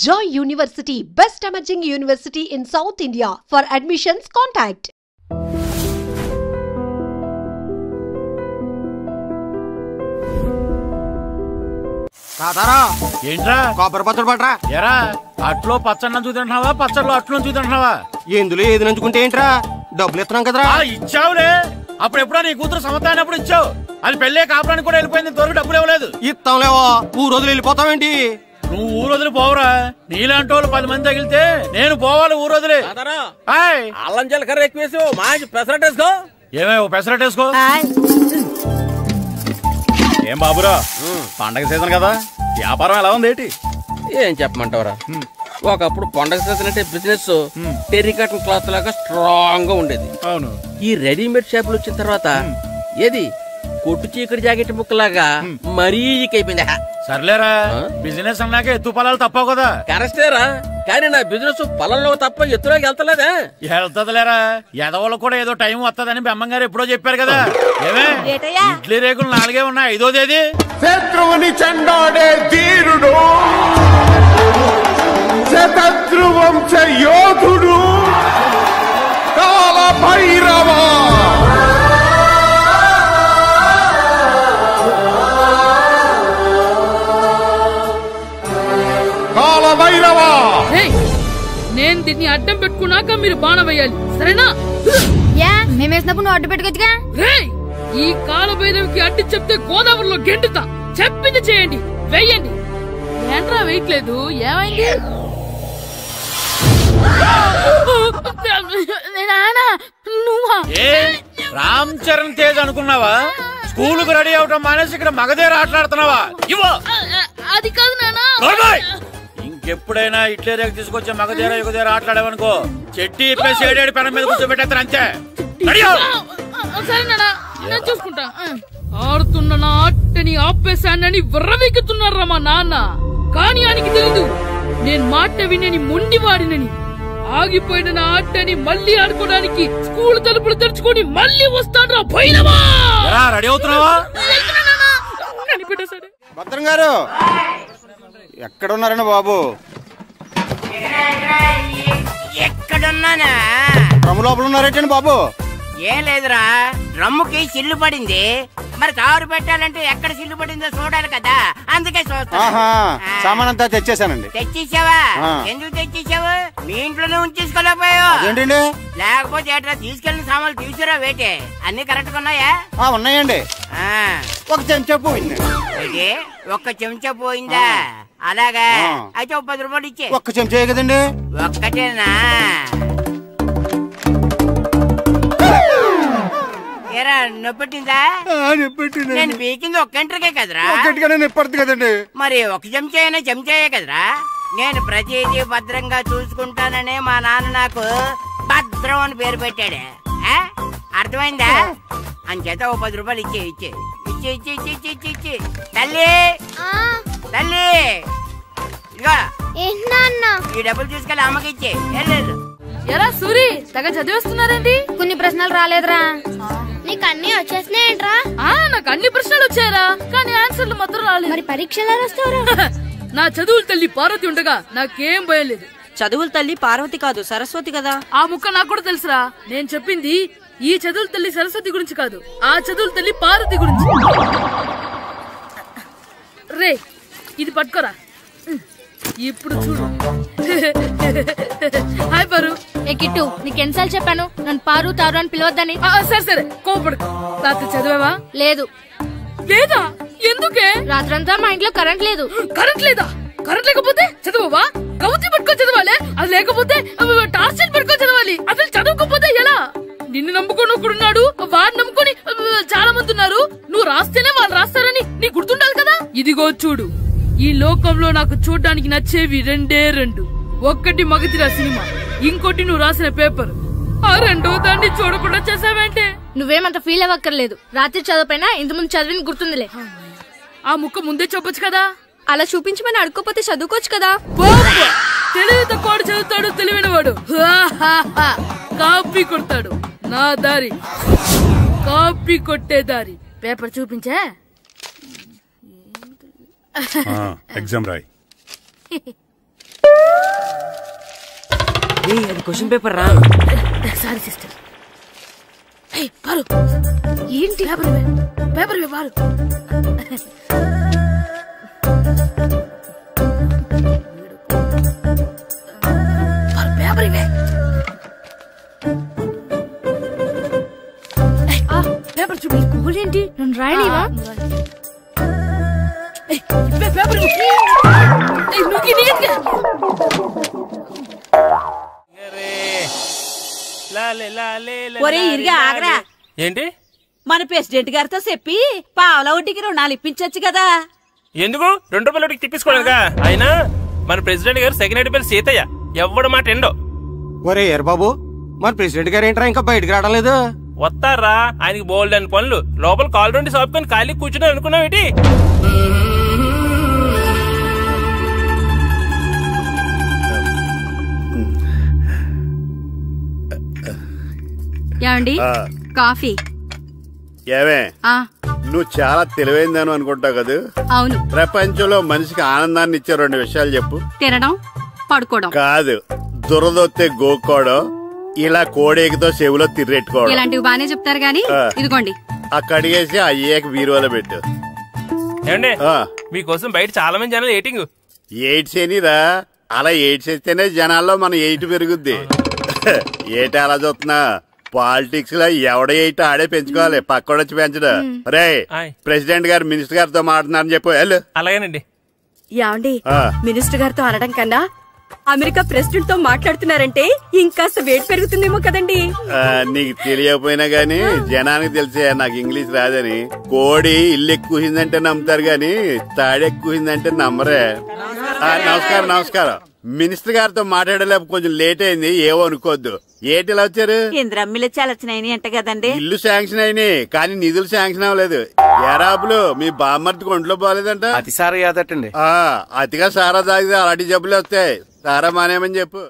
Joy University, best emerging university in South India. For admissions, contact. తాతారా ఏంట్రా కొబ్బరి పచ్చడి పట్రా. ఎరా అట్లో పచ్చడి చూద్దాంటున్నావా పచ్చడిలో అట్లు చూద్దాంటున్నావా? ఎందులో ఏది నంచుకుంటే ఏంట్రా, డబ్బులు ఇస్తున్నాం కదరా. ఇచ్చావులే, అప్పుడు ఎప్పుడో నీ కూతురు సమత అయినప్పుడు ఇచ్చావు. అది పెళ్ళే కాపురానికి కూడా వెళ్ళిపోయింది, ఇంతవరకు డబ్బులు ఇవ్వలేదు. ఇస్తాంలేవో, ఊరు రోజులు వెళ్ళిపోతావేంటి? నువ్వు ఊరు వదిలి పోవురా, నీలాంటి వాళ్ళు 10 మంది తగిలితే నేను పోవాలి ఊరు వదిలి. అల్లం జీలకర్ర ఎక్కువేసి మంచి పెసరట్ వేసుకో. ఏమే పెసరట్ వేసుకో. ఏం బాబురా, పండగ సీజన్ కదా, వ్యాపారం ఎలా ఉంది ఏంటి? ఏం చెప్పమంటావరా, ఒకప్పుడు పండగ సీజన్ అంటే బిజినెస్ టెర్రికాటన్ క్లాత్ లాగా స్ట్రాంగ్ గా ఉండేది. అవును, ఈ రెడీమేడ్ షాపులు వచ్చిన తర్వాత ఏది కొట్టు చీకటి జాకెట్ ముక్కలాగా మరీ అయిపోయింది. సర్లేరా, బిజినెస్ అన్నాక ఎత్తు పొలాలు తప్పవు కదా. కరెక్టేరా, కానీ నా బిజినెస్ పొలంలో తప్ప ఎత్తులోకి వెళ్తలేదా? వెళ్తదిలేరా, ఎదవలకు కూడా ఏదో టైం వస్తుందని బెమ్మంగారు ఎప్పుడో చెప్పారు కదా. ఏమే ఇడ్లీ రేకులు 4 ఉన్నాయి, 5వ తేదీ. శత్రువుని చెండాడే ధీరుడు, శతద్రు వంశ యోధుడు కాల భైరవ. కాల భైరవ, నేను దీన్ని అడ్డం పెట్టుకున్నాక మీరు బాణం వేయాలి, సరేనా? మేమేసినప్పుడు నువ్వు అడ్డు పెట్టుకోవచ్చుగా. ఈ కాలభైరవికి అడ్డు చెప్తే గోదావరిలో గెంటుతా. చెప్పింది చేయండి, వెయ్యండి. ఏంట్రా వెయ్యట్లేదు, ఏమైంది? రామ్ చరణ్ తేజ్ అనుకున్నావా? స్కూల్ కు రెడీ అవటం మానేసి ఇక్కడ మగధీర ఆటలాడుతున్నావా? అది కాదు నాన్న. ఇంకెప్పుడైనా ఇట్లే రేఖ తీసుకొచ్చే మగధీర యుగధీర ఆటలాడేవనుకో, చెట్టి ఇప్పేసి 7 పెనం మీద కూర్చోబెట్టేస్తారు అంతే. సరే నాన్న, నేను చూసుకుంటా. ఆడుతున్న నా ఆటని ఆపేశానని విర్రవీగుతున్నారా మా నాన్న. కానీ ఆయనకి తెలీదు నేను మాట వినని మొండివాడినని. ఆగిపోయిన నా ఆటని మళ్ళీ ఆడుకోవడానికి స్కూల్ తలుపులు తెరుచుకొని మళ్ళీ వస్తాడ్రా భైరవా. రెడీ అవుతున్నావా? కనిపెట్టేశాడు. భద్రం గారు ఎక్కడున్నారండి బాబు? ఎక్కడున్నానా? డ్రమ్ లోపల ఉన్నారేంటండి బాబు? ఏం లేదురా, డ్రమ్ముకి సిల్లు పడింది. మరి కారు పెట్టాలంటే ఎక్కడ సిల్లు పడిందో చూడాలి కదా, అందుకే చూస్తా. సామాన్ అంతా తెచ్చేసానండి. తెచ్చేసావా? ఎందుకు తెచ్చేసావు? మీ ఇంట్లోనే ఉంచేసుకోలేకపోయావు ఏంటండి? లేకపోతే ఎట్లా తీసుకెళ్లిన సామాన్లు తీసుకురా వేటే? అన్ని కరెక్ట్ గా ఉన్నాయా? ఉన్నాయండి. ఒక చెంచా పోయింది. ఒక్క చెంచా పోయిందా? అలాగా, అయితే 10 రూపాయలు ఇచ్చే. ఒక్క చెంచా కదండి? ఒక్కటేనా? నొప్పెట్టిందా? నేను పీకింది ఒక్క గంటకే కదరా. నొప్పడుతుంది కదండి. మరి ఒక చెంచా అయినా చెంచాయే కదరా. నేను ప్రతిదీ భద్రంగా చూసుకుంటాననే మా నాన్న నాకు భద్రం అని పేరు పెట్టాడు. అర్థమైందా? అంచేత 10 రూపాయలు ఇచ్చే ఇచ్చే ఇచ్చే ఇచ్చే ఇచ్చే ఇచ్చే ఇచ్చే. తల్లి తల్లి, ఇదిగో ఈ డబ్బులు తీసుకెళ్ళి అమ్మకి ఇచ్చే. ఎరా సూరి, తెగ చదివేస్తున్నారండి. కొన్ని ప్రశ్నలు రాలేదురా. నీకు అన్ని వచ్చేసినాయంట్రా? నాకు అన్ని ప్రశ్నలు వచ్చాయరా, కానీ ఆన్సర్లు మాత్రం రాలేదు. మరి పరీక్షలు రాస్తావురా? నా చదువుల తల్లి పార్వతి ఉండగా నాకేం భయం లేదు. చదువుల తల్లి పార్వతి కాదు, సరస్వతి కదా. ఆ ముక్క నాకు కూడా తెలుసురా. నేను చెప్పింది ఈ చదువుల తల్లి సరస్వతి గురించి కాదు, ఆ చదువుల తల్లి పార్వతి గురించి. రే, ఇది పట్టుకోరా. ఇప్పుడు చూడు. హాయ్ పారు. ఏ కిట్టు, నీకు ఎన్నిసార్లు చెప్పాను నన్ను పారు తారు అని పిలవద్దని? సరే సరే, కోపడకు. రాత్రి చదివావా? లేదు. లేదా? ఎందుకే? రాత్రంతా మా ఇంట్లో కరెంట్ లేదు. కరెంట్ లేదా? కరెంట్ లేకపోతే చదవవా? కవిత పట్టుకొని చదవాలి. అది లేకపోతే టార్చ్ పట్టుకొని చదవాలి. అసలు చదవకపోతే ఎలా? నిన్ను నమ్ముకొని ఒకడున్నాడు, వాడిని నమ్ముకొని చాలా మంది ఉన్నారు. నువ్వు రాస్తేనే వాళ్ళు రాస్తారని నీ గుర్తుండాలి కదా. ఇదిగో చూడు, ఈ లోకంలో నాకు చూడడానికి నచ్చేవి 2. ఒక్కటి మగతిరా సినిమా, ఇంకోటి నువ్వు రాసిన పేపర్. ఆ 2వ దాన్ని చూడకుండా చేసావేంటే? నువ్వేమంత ఫీల్ అవ్వక్కర్లేదు. రాత్రి చదవపోయినా ఇంతకుముందు చదివిన గుర్తుందిలే. ఆ ముక్క ముందే చెప్పొచ్చు కదా. అలా చూపించమని అడుక్కోపోతే చదువుకోవచ్చు కదా. తెలివి తక్కువ చదువుతాడు, తెలివైనవాడు కాపీ కొడతాడు. నా దారి కాపీ కొట్టే దారి. పేపర్ చూపించే. ఎగ్జామ్ రాయి. అది క్వశ్చన్ పేపర్ రా. Sorry sister. పారు ఏంటి పేపర్ పారు. పేపర్ ఇవే పేపర్ చూపి. స్కూల్ ఏంటి నన్ను రాయలేవా? పేపర్ ఒరే ఇరిగా ఆగరా. ఏంటి? మన ప్రెసిడెంట్ గారితో చెప్పి పావలా వడ్డీకి రుణాలు ఇప్పించొచ్చు కదా. ఎందుకు 2 రూపాయల వడ్డీకి తిప్పించుకోలేదుగా. అయినా మన ప్రెసిడెంట్ గారు సెకండ్ హెడ్ పేరు సీతయ్య. ఎవ్వడు మాట ఎండో. ఒరే ఎర్ బాబు, మన ప్రెసిడెంట్ గారు ఏంట్రా ఇంకా బయటకు రావడం లేదు? వస్తారా, ఆయనకి బోల్డ్ అని పనులు. లోపల కాల్ రెండు సాపుకొని ఖాళీ కూర్చుని అనుకున్నావు ఏంటి? ఏమండి కాఫీ? ఏమే నువ్వు చాలా తెలివైందాను అనుకుంటావు కదా? అవును. ప్రపంచంలో మనిషికి ఆనందాన్ని ఇచ్చే 2 విషయాలు చెప్పు. తినడం, పడుకోవడం. కాదు, దురదొత్తే గోక్కోవడం, ఇలా కోడేకితో చెవులో తిర్రెట్టుకోవడం. ఇలాంటివి బానే చెప్తారు గానీ ఇదిగోండి. అక్కడిగేసి అయ్యేకి బీరువాలో పెట్టు. ఏమండి మీకోసం బయట చాలా మంది జనాలు ఎయిటింగ్. ఎయిడ్స్ ఏనిరా, అలా ఎయిడ్స్ ఇస్తేనే జనాల్లో మన ఎయిట్ పెరుగుద్ది. ఏటి అలా చూస్తున్నా? పాలిటిక్స్ లో ఎవడ ఎయిట్ ఆడే పెంచుకోవాలి, పక్కడొచ్చి పెంచడం. రే ప్రెసిడెంట్ గారు మినిస్టర్ గారితో మాట్లాడుతున్నారని చెప్పు. వెళ్ళు. అలాగేనండి. యాండి మినిస్టర్ గారితో అనడం కన్నా అమెరికా ప్రెసిడెంట్ తో మాట్లాడుతున్నారంటే ఇంకాస్త వెయిట్ పెరుగుతుందేమో కదండి. నీకు తెలియకపోయినా గానీ జనానికి తెలిసే నాకు ఇంగ్లీష్ రాదని. కోడి ఇల్లు ఎక్కువసిందంటే నమ్ముతారు గాని తాడెక్కువసిందంటే నమ్మరే. నమస్కారం. నమస్కారం. మినిస్టర్ గారితో మాట్లాడలేక కొంచెం లేట్ అయింది, ఏవో అనుకోవద్దు. ఏటి ఇలా వచ్చారు? ఇంద్రమ్మిలు చాలా వచ్చినాయి అంట కదండి. ఇల్లు శాంక్షన్ అయినాయి కానీ నిధులు శాంక్షన్ అవ్వలేదు. ఎరాబులు మీ బామ్మర్తికి ఒంట్లో పోలేదంట. అతిసారా యాదటండి. అతిగా సారా తాగితే అలాంటి జబ్బులు వస్తాయి. సారా మానేమని చెప్పు.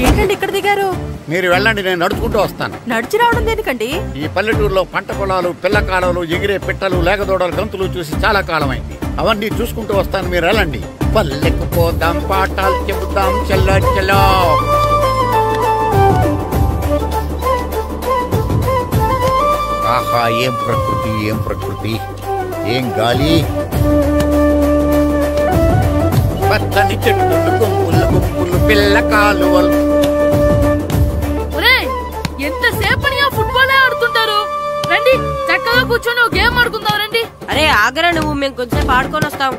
ఏంటండి ఇక్కడ దిగారు? మీరు వెళ్ళండి, నేను నడుచుకుంటూ వస్తాను. నడిచి రావడం దేనికండి? ఈ పల్లెటూరులో పంట పొలాలు, పిల్ల కాలాలు, ఎగిరే పిట్టలు, లేగదోడలు, గంతులు చూసి చాలా కాలమైంది. అవన్నీ చూసుకుంటూ వస్తాను, మీరు వెళ్ళండి. పల్లెకు పోదాం, పాఠాలు చెబుతాం, చల్లో చల్లో. ఆహా, ఏం ప్రకృతి, ఏం ప్రకృతి, ఏం గాలి. పచ్చని చెట్లు, గుంపులు గుంపులు, పిల్ల కాలువలు. ఎంతసేపని ఆ ఫుట్బాల్ ఆడుతుంటారు. రండి చక్కగా కూర్చొని ఒక గేమ్ ఆడుకుందాం. రండి. అరే ఆగరా నువ్వు, మేము కొంచెం ఆడుకొని వస్తాం.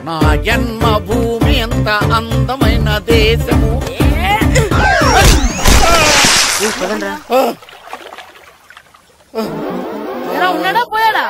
నా జన్మభూమి ఎంత అందమైన దేశము. ఉన్నాడా పోయాడా?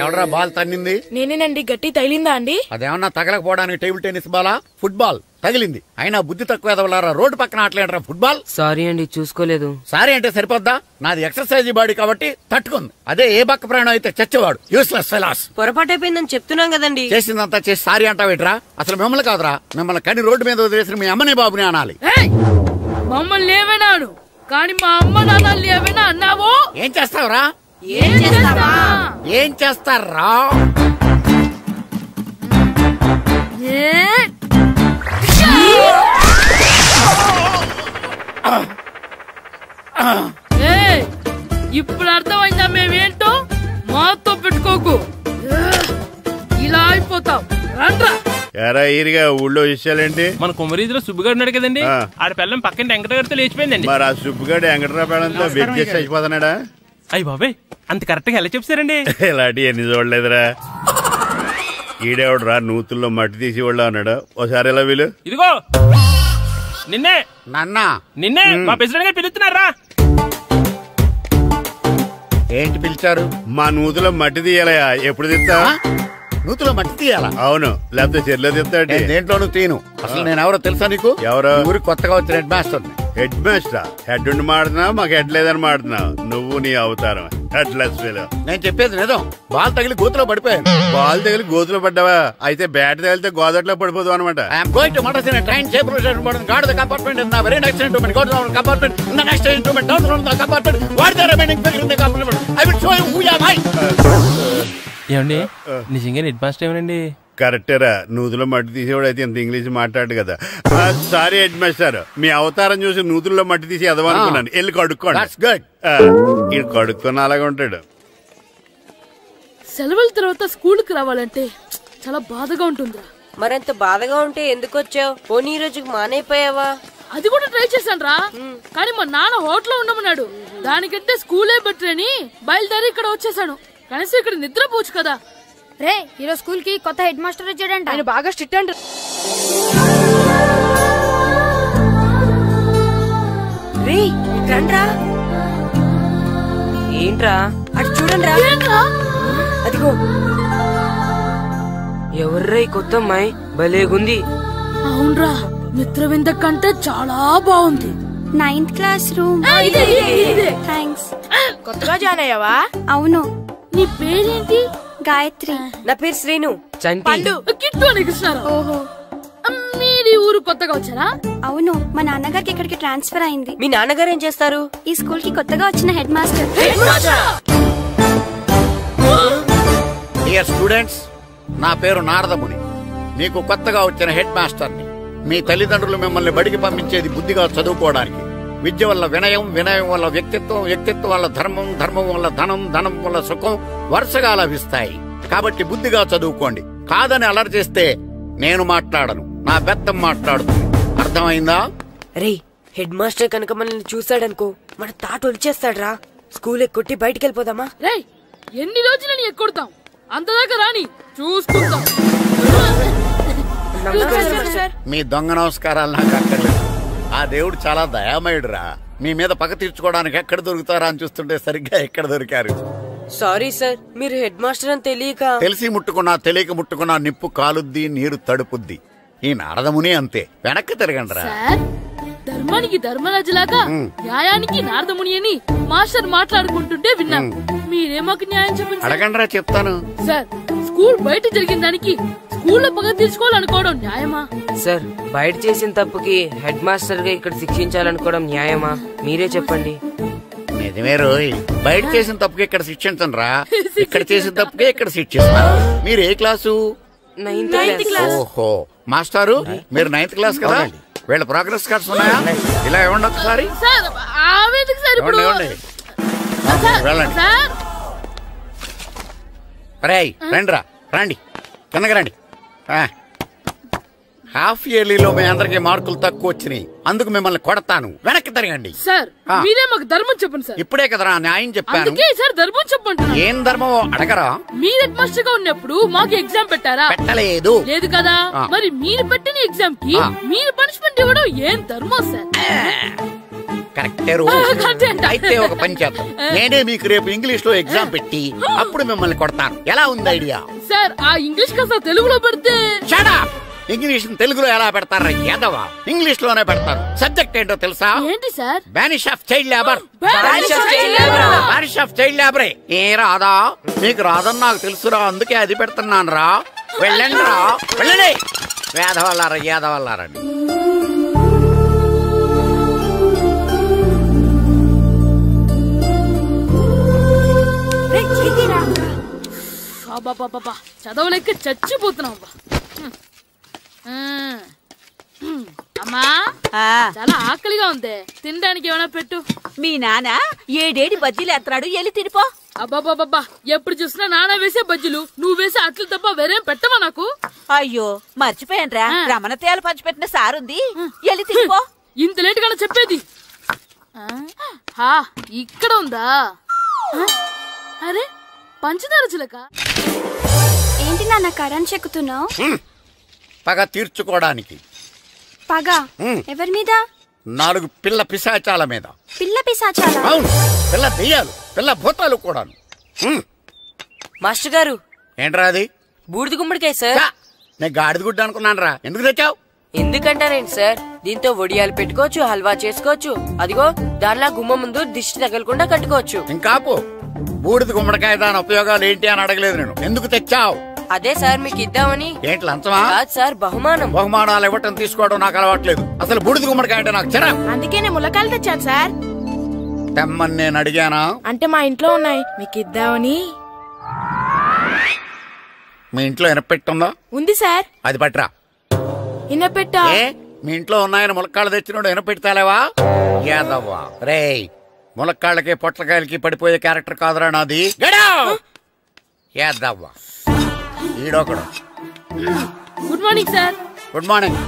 ఎవడరా బాల్ తన్నింది? నేనేనండి. గట్టి తగిలిందా అండి? అదేమన్నా తగలకపోవడానికి టేబుల్ టెన్నిస్ బాలా, ఫుట్బాల్ తగిలింది. అయినా బుద్ధి తక్కువ ఎదవలారా, రోడ్డు పక్కన ఆటలేడరా ఫుట్బాల్. సారీ అండి, చూసుకోలేదు. సారీ అంటే సరిపోద్దా? నాది ఎక్సర్సైజ్ బాడీ కాబట్టి తట్టుకుంది. అదే ఏ బక్క ప్రాణం అయితే చచ్చేవాడు. Useless fellas. పొరపాటు అయిపోయిందని చెప్తున్నాం కదండి. చేసిందంతా చేసి సారీ అంటావేట్రా? అసలు మిమ్మల్ని కాదురా, మిమ్మల్ని కని రోడ్డు మీద వదిలేసిన మీ అమ్మని బాబుని అనాలి. మమ్మల్ని ఏమైనాను కానీ మా అమ్మ నాన్నల్ని ఏమైనా అన్నావో ఏం చేస్తావురా? ఏం చేస్తారా? ఇప్పుడు అర్థమైందా మేమేంటో? మాతో పెట్టుకోకు, ఇలా అయిపోతాం. రండ్రా. ఎరా ఈరిగా ఊళ్ళో విషయాలేంటి? మన కుమరీధిలో సుబ్బుగాడు ఉన్నాడు కదండి, ఆడ పిల్లం పక్కన వెంకటగారితో లేచిపోయిందండి. మరి ఆ సుబ్బుగాడు వెంకటరావు పిల్లంతో వెయిట్ చేసి అయిపోతున్నాడా? అయ్యి బాబాయ్, అంత కరెక్ట్ గా ఎలా చెప్తారండి? ఇలాంటి ఎన్ని చూడలేదురా. ఈడేవడరా నూతుల్లో మట్టి తీసి వాళ్ళు అన్నాడు. ఒకసారి ఎలా వీలు? ఇదిగో నిన్నే నిన్నే మా ప్రెసిడెంట్ గారు పిలుస్తున్నారా? ఏంటి పిలిచారు? మా నూతులో మట్టి తీయాలయా. ఎప్పుడు తీస్తా? నూతులో మట్టి తీయాలా? అవును, లేకపోతే చెర్లో తిస్తాడు. దేంట్లోనూ తీను. అసలు నేను ఎవరో తెలుసా నీకు? ఎవరో? ఊరికి కొత్తగా వచ్చిన head master. Head master? Head ఉండి మాడుతున్నావు, మాకు హెడ్ లేదని మాడుతున్నావు. నువ్వు నీ అవతారం హెడ్లెస్ ఫెలో. నేను చెప్పేది నిజం. బాల్ తగిలి గోతులో పడిపోయాను. బాల్ తగిలి గోతులో పడ్డావా? అయితే బ్యాట్ తగిలితే గోదట్లో పడిపోదు అనమాట. ఏమండి నిజంగా హెడ్ మాస్టర్ ఏమనండి? కరెక్టరా, నూతులో మట్టి తీసేవాడు అయితే ఇంత ఇంగ్లీష్ మాట్లాడు కదా. సారీ హెడ్ మాస్టర్, మీ అవతారం చూసి నూతుల్లో మట్టి తీసి ఎదవనుకున్నాను. వెళ్ళి కడుక్కోండి. ఇది కడుక్కొని అలాగే ఉంటాడు. సెలవుల తర్వాత స్కూల్ కి రావాలంటే చాలా బాధగా ఉంటుందిరా. మరింత బాధగా ఉంటే ఎందుకు వచ్చావు? పోనీ ఈ రోజుకి మానైపోయావా? అది కూడా ట్రై చేశాను రా, కానీ మా నాన్న హోటల్లో ఉండమన్నాడు. దానికంటే స్కూలే బెటర్ అని బయలుదేరి ఇక్కడ వచ్చేసాను. కనీసం ఇక్కడ నిద్రపోవచ్చు కదా. రే, ఈరోజు స్కూల్ కి కొత్త హెడ్ మాస్టర్ వచ్చాడంట. ఆయన బాగా స్ట్రిక్ట్ అంట. రే రండ్రా. ఏంట్రా అటు చూడండి రా. అదిగో ఎవర్రా ఈ కొత్త అమ్మాయి? భలేగుంది. అవునరా, మిత్రవింద కంటే చాలా బాగుంది. 9th class room. థ్యాంక్స్. కొత్తగా జాయిన్ అయ్యావా? అవును. నీ పేరేంటి? గాయత్రి. నా పేరు శ్రీను. కిట్టు అని కృష్ణారావు. ఓహో, మీది ఊరు కొత్తగా వచ్చారా? అవును, మా నాన్నగారికి ఇక్కడికి ట్రాన్స్ఫర్ అయింది. మీ నాన్నగారు ఏం చేస్తారు? ఈ స్కూల్ కి కొత్తగా వచ్చిన హెడ్ మాస్టర్. డియర్ స్టూడెంట్స్, నా పేరు నారదముని. మీకు కొత్తగా వచ్చిన హెడ్ మాస్టర్ని. మీ తల్లిదండ్రులు మిమ్మల్ని బడికి పంపించేది బుద్ధిగా చదువుకోవడానికి. విద్య వల్ల వినయం, వినయం వల్ల వ్యక్తిత్వం, వ్యక్తిత్వం వల్ల ధర్మం, ధర్మం వల్ల ధనం, ధనం వల్ల సుఖం వరుసగా లభిస్తాయి. కాబట్టి బుద్ధిగా చదువుకోండి. కాదని అలర్ చేస్తే నేను మాట్లాడను, నా బెత్తం మాట్లాడుతుంది. అర్థమైందా? రే, హెడ్ మాస్టర్ కనుక మనల్ని చూసాడనుకో మన తాట వచ్చేస్తాడ్రా. స్కూల్ ఎక్కొట్టి బయటికి వెళ్ళిపోదామా? రే, ఎన్ని రోజులని ఎక్కొడతాం? అంతదాకా రాని చూసుకుంటాం. మీ దొంగ నమస్కారాలు నాకు అక్కర్లేదు. ఆ దేవుడు చాలా దయామయుడురా. మీ మీద పగ తీర్చుకోవడానికి ఎక్కడ దొరుకుతారా అని చూస్తుంటే సరిగ్గా ఎక్కడ దొరికారు. సారీ సార్, మీరు హెడ్ మాస్టర్ అని తెలియక. తెలిసి ముట్టుకున్నా తెలియక ముట్టుకున్నా నిప్పు కాలుద్ది, నీరు తడుపుద్ది. ఈ నారదముని అంతే. వెనక్కి తిరగండి రా. ధర్మానికి ధర్మరాజులాగా న్యాయానికి నారదముని అని మాస్టర్ మాట్లాడుకుంటుంటే విన్నాం. మీరే మాకు న్యాయం చెప్పండి. అడగండి రా, చెప్తాను. సార్, స్కూల్ బయట జరిగిన దానికి స్కూల్లో పగ తీర్చుకోవాలనుకోవడం న్యాయమా? సార్, బయట చేసిన తప్పుకి హెడ్ మాస్టర్ గా ఇక్కడ శిక్షించాలనుకోవడం న్యాయమా? మీరే చెప్పండి. నిజమే రోయ్, బయట చేసిన తప్పుకి ఇక్కడ శిక్షించను రా. ఇక్కడ చేసిన తప్పుకే ఇక్కడ శిక్షిస్తాను. మీరు ఏ క్లాసు? 9th class. ఓహో, మాస్టారు మీరు 9th క్లాస్ కదా? వీళ్ళ ప్రోగ్రెస్ కార్డ్స్ ఉన్నాయా? ఇలా ఇవ్వండి ఒకసారి. వెళ్ళండి. రేయ్ రండి రా, రండి కిందకి రండి. హాఫ్ ఇయర్లీలో మీ అందరికి మార్కులు తక్కువ వచ్చినాయి, అందుకు మిమ్మల్ని కొడతాను. వెనక్కి తిరగండి. సార్, మీరే మాకు ధర్మం చెప్పండి సార్. ఇప్పుడే కదరా న్యాయం చెప్పాను. సార్, ధర్మం చెప్పండి. ఏం ధర్మం అడగరా? మీరు హెడ్ మాస్టర్ గా ఉన్నప్పుడు మాకు ఎగ్జామ్ పెట్టారా? పెట్టలేదు. లేదు కదా. మరి మీరు పెట్టిన ఎగ్జామ్ కి మీరు పనిష్మెంట్ ఇవ్వడం ఏం ధర్మం సార్? కరెక్టే. అయితే ఒక పని చేద్దాం, నేనే మీకు రేపు ఇంగ్లీష్ లో ఎగ్జామ్ పెట్టి అప్పుడు మిమ్మల్ని కొడతాను. ఎలా ఉంది ఐడియా? సార్, ఆ ఇంగ్లీష్ కాస్త తెలుగులో పెడితే. ఇంగ్లీష్ తెలుగులో ఎలా పెడతారా యాదవా? ఇంగ్లీష్ లోనే పెడతారు. సబ్జెక్ట్ ఏంటో తెలుసా? ఏంటి sir? Banish of child labour. Banish of child లేబరే. ఏ రాదా? మీకు రాదని నాకు తెలుసురా, అందుకే అది పెడుతున్నాను రా. వెళ్ళండి రా, వెళ్ళండి. వేదవల్లారా, యాదవల్లారండి. చదవలేక చచ్చిపోతున్నాం. అమ్మా, చాలా ఆకలిగా ఉంది, తినడానికి ఏమైనా పెట్టు. మీ నాన్న 7 బజ్జీలు ఎత్తాడు, వెళ్ళి తినిపో. అబ్బాబాబా, ఎప్పుడు చూసినా నాన్న వేసే బజ్జీలు, నువ్వు వేసే అట్లు తప్ప వేరేం పెట్టవా నాకు? అయ్యో మర్చిపోయానురా, రమణ తేలు పంచిపెట్టిన సారుంది, వెళ్ళి తినిపో. ఇంత లేట్ గా చెప్పేది. ఇక్కడ ఉందా? అరే, పంచదార చిలక. ఏంటి నాన్న కరెంట్ చెక్కుతున్నావు? పగ తీర్చుకోవడానికి. పగ ఎవరి మీద? 4 పిల్ల పిశాచాల మీద. పిల్ల పిశాచాల? అవును, పిల్ల దెయ్యాలు, పిల్ల భూతాలు కూడా. మాస్టర్ గారు. ఏంట్రా అది? బూడిద గుమ్మడికాయ సార్. నేను గాడిద గుడ్డ అనుకున్నాను రా. ఎందుకు తెచ్చావు? ఎందుకంటారేంటి సార్, దీంతో వడియాలు పెట్టుకోవచ్చు, హల్వా చేసుకోవచ్చు. అదిగో దానిలా గుమ్మ ముందు దిష్టి తగలకుండా కట్టుకోవచ్చు. ఇంకాపు బూడిద గుమ్మడికాయ దాని ఉపయోగాలు ఏంటి అని అడగలేదు నేను. ఎందుకు తెచ్చావు? అదే సార్ మీకు ఇద్దామని. ఏంటి లంచమా? కాదు సార్, బహుమానం. బహుమానాలు ఇవ్వటం తీసుకోవడం నాకు అలవాట్లేదు. అసలు బూడిద గుమ్మడికాయ అంటే నాకు చిరా. అందుకే నేను ములకాయలు తెచ్చాను సార్. తెమ్మని నేను అడిగానా? అంటే మా ఇంట్లో ఉన్నాయి, మీకు ఇద్దామని. మీ ఇంట్లో ఎనపెట్టుందా? ఉంది సార్. అది పట్రా. ఇనపెట్టా? మీ ఇంట్లో ఉన్నాయని ములక్కాళ్ళు తెచ్చినోడు ఎనపెట్టాలేవా? యాదవ్వా రేయ్, ములక్కాళ్ళకి పొట్లకాయలకి పడిపోయే క్యారెక్టర్ కాదురా నాది. యాదవ్వా ఈడొకడు. Good morning sir. Good morning.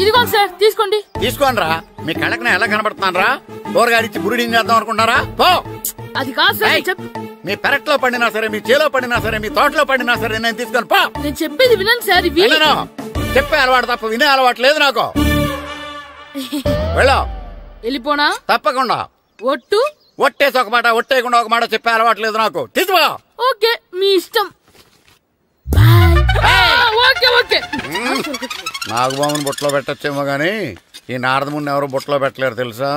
ఇదిగో సార్ తీసుకోండి. తీసుకోండి రా. మీ కళ్ళకి నేను ఎలా కనబడుతున్నాను రా? కూరగాయలిచ్చి బురుడిని చేద్దాం అనుకుంటారా? పో. అది కాదు సార్. మీ పెరట్లో పండినా సరే, మీ చేలో పండినా సరే, మీ తోటలో పండినా సరే నేను తీసుకొని పో. నేను చెప్పేది వినండి సార్. చెప్పే అలవాటు తప్ప వినే అలవాటు లేదు నాకు. వెళ్ళా. వెళ్ళిపోనా? తప్పకుండా. ఒట్టు? ఒట్టేసి ఒక మాట, ఒట్టేయకుండా ఒక మాట చెప్పే అలవాటు లేదు నాకు. తీసుకో. ఓకే మీ ఇష్టం. నాగబాబుని బుట్టలో పెట్టచ్చేమో గాని ఈ నారదముని ఎవరు బుట్టలో పెట్టలేరు తెలుసా?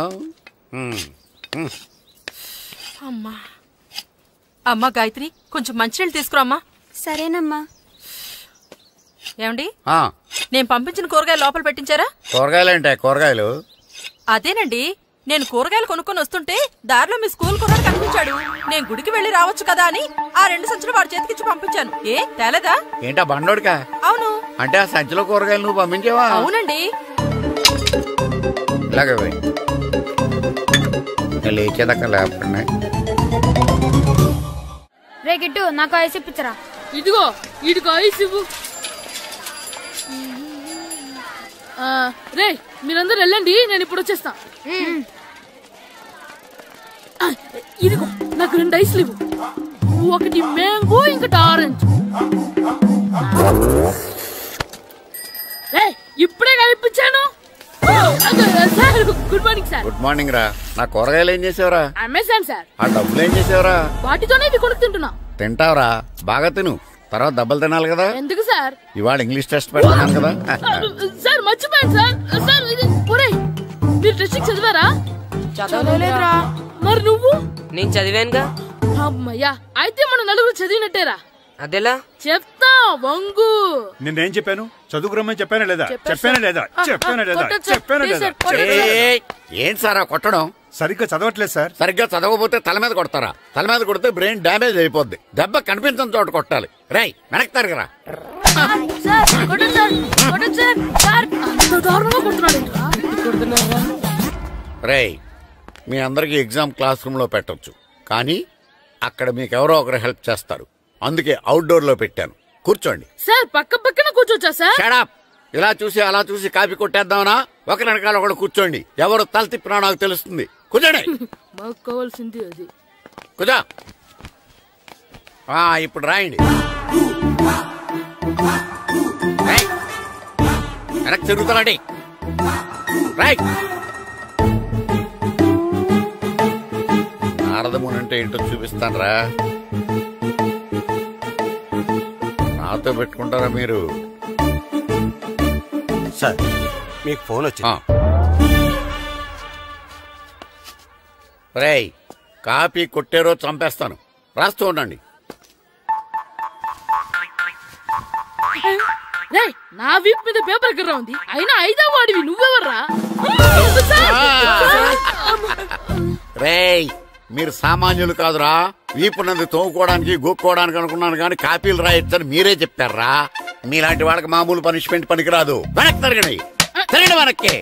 అమ్మా గాయత్రి, కొంచెం మంచినీళ్ళు తీసుకురామ్మా. సరేనమ్మా. ఏమండి, నేను పంపించిన కూరగాయలు లోపల పెట్టించారా? కూరగాయలేంటే? కూరగాయలు అదేనండి, నేను కూరగాయలు కొనుక్కొని వస్తుంటే దారిలో మీ స్కూల్ కుర్రాడు కనిపించాడు. నేను గుడికి వెళ్లి రావచ్చు కదా అని ఆ 2 సంచులు వాడి చేతికిచ్చి పంపించాను. ఏ తేలేదా? ఏంటా బండోడికా? అవును. అంటే ఆ సంచిలో కూరగాయలు నువ్వు పంపించావా? అవునండి. ఇలాగే లేచేదాకా లేపండి. రే గిట్టు, నాకు ఐస్ ఇప్పించరా. ఇదిగో ఇదిగో ఐస్ ఇవ్వు. రే మీరందరూ వెళ్ళండి, నేను ఇప్పుడు వచ్చేస్తా. ఇదిగో నాకు 2 ఐస్లు ఇవ్వు. ఒకటి మ్యాంగో, ఇంకటి ఆరెంజ్. ఇప్పుడే కనిపించాను. Good morning sir. Good morning రా. నా కూరగాయలు ఏం చేసావురా? Amazon sir. ఆ డబ్బులు ఏం చేసావురా? వాటితోనే ఇవి కొనుక్కు తింటున్నా. తింటావురా, బాగా తిను. తర్వాత దెబ్బలు తినాలి కదా. ఎందుకు సార్? ఇవాళ ఇంగ్లీష్ టెస్ట్ పెడతాను కదా. సార్ మర్చిపోయాను సార్. సార్ ఇది మీరు టెస్టింగ్ చదివారా? చదవలేదురా. మరి నువ్వు? నేను చదివానుగా. అమ్మయ్యా, అయితే మనం నలుగురు చదివినట్టేరా. అదెలా? చెప్తా వంగు. నిన్నేం చెప్పాను? చదువుకురమ్మని చెప్పానా లేదా? చెప్పానా లేదా? చెప్పానా లేదా? చెప్పానా లేదా? ఏం సార్ కొట్టడం? సరిగ్గా చదవట్లేదు సార్. సరిగ్గా చదవకపోతే తల మీద కొడతారా? తల మీద కొడితే బ్రెయిన్ డ్యామేజ్ అయిపోద్ది. దెబ్బ కనిపించని చోట కొట్టాలి. రై వెనక్కి తరగరా. రై మీ అందరికి ఎగ్జామ్ క్లాస్ రూమ్ లో పెట్టొచ్చు, కానీ అక్కడ మీకు ఎవరో ఒకరు హెల్ప్ చేస్తారు. అందుకే అవుట్డోర్ లో పెట్టాను. కూర్చోండి. సార్ పక్క పక్కన కూర్చోచ్చా సార్? Shut up. ఇలా చూసి అలా చూసి కాపీ కొట్టేద్దామనా? ఒకరి వెనకాల ఒకడు కూర్చోండి. ఎవరు తల తిప్పినా నాకు తెలుస్తుంది. కూర్చోండి. మాకు కావాల్సింది అది. కూర్చో. ఇప్పుడు రాయండి. వెనక్కి తిరుగుతానండి. రాయ్. నారదముని అంటే ఏంటో చూపిస్తాను రా. నాతో పెట్టుకుంటారా మీరు? సార్ మీకు ఫోన్ వచ్చింది. రేయ్ కాపీ కొట్టేరో చంపేస్తాను. రాస్తూ ఉండండి. నా వీప్ మీద పేపర్ కర్ర ఉంది, అయినా 5వ వాడివి నువ్వెవర్రా? రేయ్ మీరు సామాన్యులు కాదురా. వీపున్నది తోముకోవడానికి గోక్కోవడానికి అనుకున్నాను, కానీ కాపీలు రాయొచ్చని మీరే చెప్పారా. మీలాంటి వాళ్ళకి మామూలు పనిష్మెంట్ పనికిరాదు. వెనక్కి తిరగండి. తిరగండి వెనక్కి.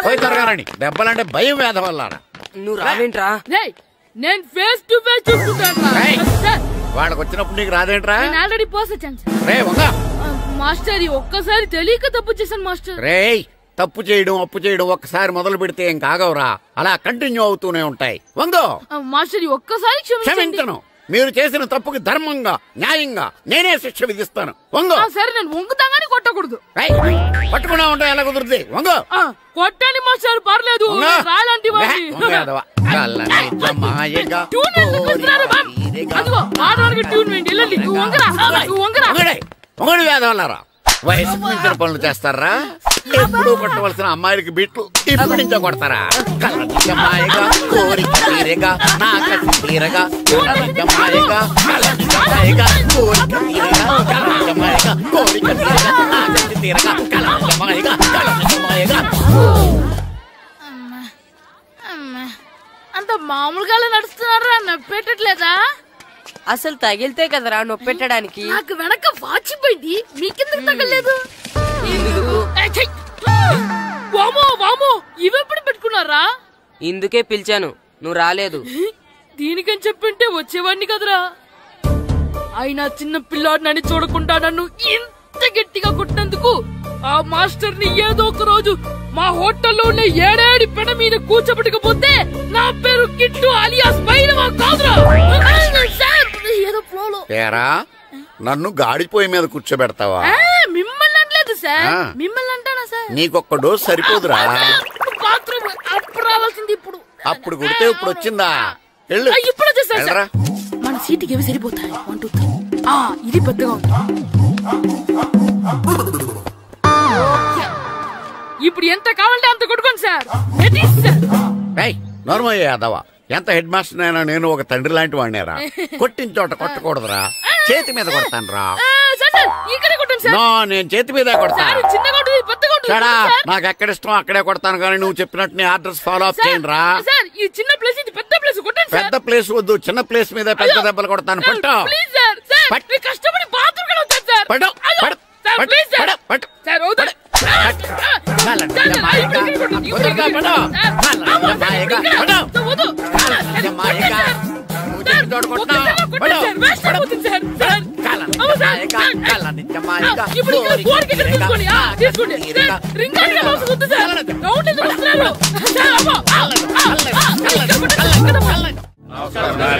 పోయి తిరగారండి. దెబ్బలంటే భయం వేద వల్ల. నువ్వు రావేంట్రా? నేను ఫేస్ టు ఫేస్ చూసుకుంటాను. వాళ్ళకి వచ్చినప్పుడు నీకు రాదేంట్రా? Already పోసొచ్చాను master. ఒక్కసారి తెలియక తప్పు చేశాను మాస్టర్. రేయ్ తప్పు చేయడం అప్పు చేయడం ఒక్కసారి మొదలు పెడితే ఏం కాగవరా. అలా కంటిన్యూ అవుతూనే ఉంటాయి. వందో మాస్టర్, ఒక్కసారి క్షమించను. మీరు చేసిన తప్పుకి ధర్మంగా న్యాయంగా నేనే శిక్ష విధిస్తాను. వందో. సరే నేను వంగుతాగానే కొట్టకూడదు. కొట్టకూడదు. పట్టుకున్నా ఉంటా ఎలా కుదురుతుంది? వంగో. కొట్టండి మాస్టర్, పర్లేదు. రాలాంటి వాడిని. అదిగో ఆడవానికి ట్యూన్ వేయండి. వెళ్ళండి. నువ్వు వంగరా, నువ్వు వంగరా. వంగడి వేదవల్లారా, వయసుకు మించిన పనులు చేస్తారా? ఎప్పుడు కొట్టవలసిన అమ్మాయిలకి బిట్లు ఇప్పుడు నుంచో కొడతారా? కళ్ళనిజమాయగా కోరిక తీరగా నా కసి తీరగా కళ్ళనిజమాయగా కళ్ళనిజమాయగా కోరిక తీరగా కళ్ళనిజమాయగా కోరిక తీరగా నా కసి తీరగా కళ్ళనిజమాయగా కళ్ళనిజమాయగా. అంత మామూలుగా నడుస్తున్నారా? నొప్పెట్టట్లేదా? అసలు తగిలితే కదరా నొప్పెట్టడానికి. నాకు వెనక వాచిపోయింది, మీకెందుకు తగలేదు? వామో వామో, ఇవెప్పుడు పెట్టుకున్నారా? ఇందుకే పిలిచాను, నువ్వు రాలేదు. దీనికని చెప్పింటే వచ్చేవాడిని కదరా. అయినా చిన్న పిల్లాడినని చూడకుండా నన్ను ఇంత గట్టిగా కొట్టినందుకు ఆ మాస్టర్ ని ఏదో ఒక రోజు మా హోటల్లో ఉన్న 7 పెడ మీద కూర్చోబెట్టకపోతే నా పేరు కిట్టు అలియాస్ భైరవ కాదురా. ఏదో ఫ్లోలో నన్ను గాడిపోయి మీద కూర్చోబెడతావా? మిమ్మల్ని అనలేదు సార్, మిమ్మల్ని అంటానా సార్? నీకొక్క డోస్ సరిపోదురా? బాత్రూమ్ అప్పుడు రావాల్సింది ఇప్పుడు. అప్పుడు కొడితే ఇప్పుడు వచ్చిందా? ఇప్పుడు వచ్చేసారు సార్. మన సీటుకి ఏవి సరిపోతాయి? 1 2 3. ఇది పెద్దగా ఉంది. ఇప్పుడు ఎంత కావాలంటే అంత కొట్టుకోండి సార్. నోర్మయ్య యాదవ, ఎంత హెడ్ మాస్టర్ అయినా నేను ఒక తండ్రి లాంటి వాడినేరా. కొట్టిన చోట కొట్టకూడదురా, చేతి మీద కొడతాను రా. నేను చేతి మీద కొడతాను. నాకు ఎక్కడ ఇష్టం అక్కడే కొడతాను, కానీ నువ్వు చెప్పినట్టు నీ ఆర్డర్స్ ఫాలో అప్ చేయండి రా. పెద్ద ప్లేస్ వద్దు, చిన్న ప్లేస్ మీద పెద్ద దెబ్బలు కొడతాను. పట్టు